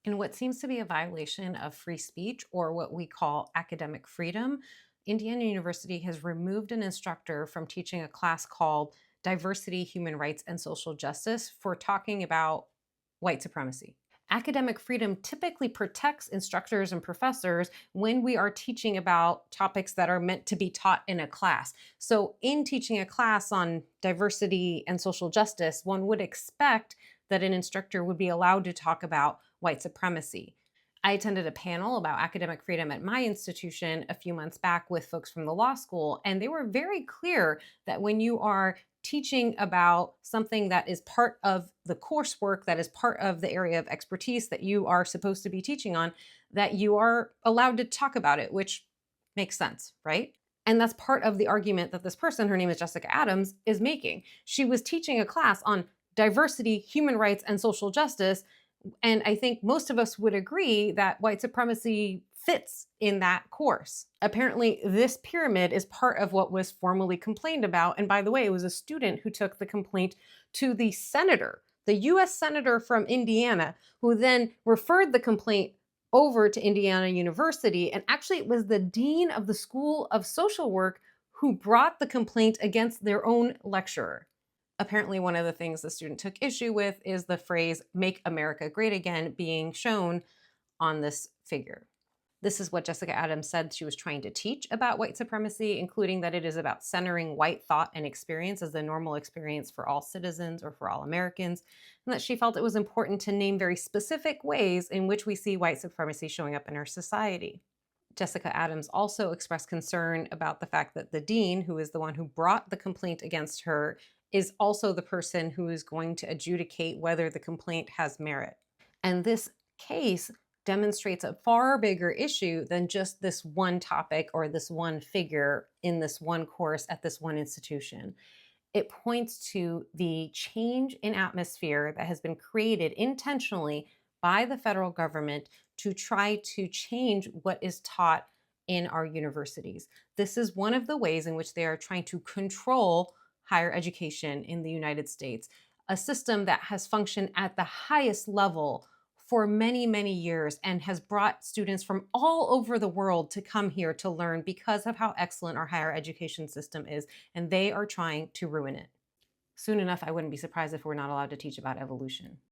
In what seems to be a violation of free speech, or what we call academic freedom, Indiana University has removed an instructor from teaching a class called Diversity, Human Rights, and Social Justice for talking about white supremacy. Academic freedom typically protects instructors and professors when we are teaching about topics that are meant to be taught in a class. So, in teaching a class on diversity and social justice, one would expect that an instructor would be allowed to talk about white supremacy. I attended a panel about academic freedom at my institution a few months back with folks from the law school, and they were very clear that when you are teaching about something that is part of the coursework, that is part of the area of expertise that you are supposed to be teaching on, that you are allowed to talk about it, which makes sense, right? And that's part of the argument that this person, her name is Jessica Adams, is making. She was teaching a class on diversity, human rights, and social justice. And I think most of us would agree that white supremacy fits in that course. Apparently, this pyramid is part of what was formally complained about. And by the way, it was a student who took the complaint to the senator, the US senator from Indiana, who then referred the complaint over to Indiana University. And actually, it was the dean of the School of Social Work who brought the complaint against their own lecturer. Apparently, one of the things the student took issue with is the phrase "Make America Great Again" being shown on this figure. This is what Jessica Adams said she was trying to teach about white supremacy, including that it is about centering white thought and experience as the normal experience for all citizens or for all Americans, and that she felt it was important to name very specific ways in which we see white supremacy showing up in our society. Jessica Adams also expressed concern about the fact that the dean, who is the one who brought the complaint against her, is also the person who is going to adjudicate whether the complaint has merit. And this case demonstrates a far bigger issue than just this one topic or this one figure in this one course at this one institution. It points to the change in atmosphere that has been created intentionally by the federal government to try to change what is taught in our universities. This is one of the ways in which they are trying to control higher education in the United States, a system that has functioned at the highest level for many, many years and has brought students from all over the world to come here to learn because of how excellent our higher education system is, and they are trying to ruin it. Soon enough, I wouldn't be surprised if we're not allowed to teach about evolution.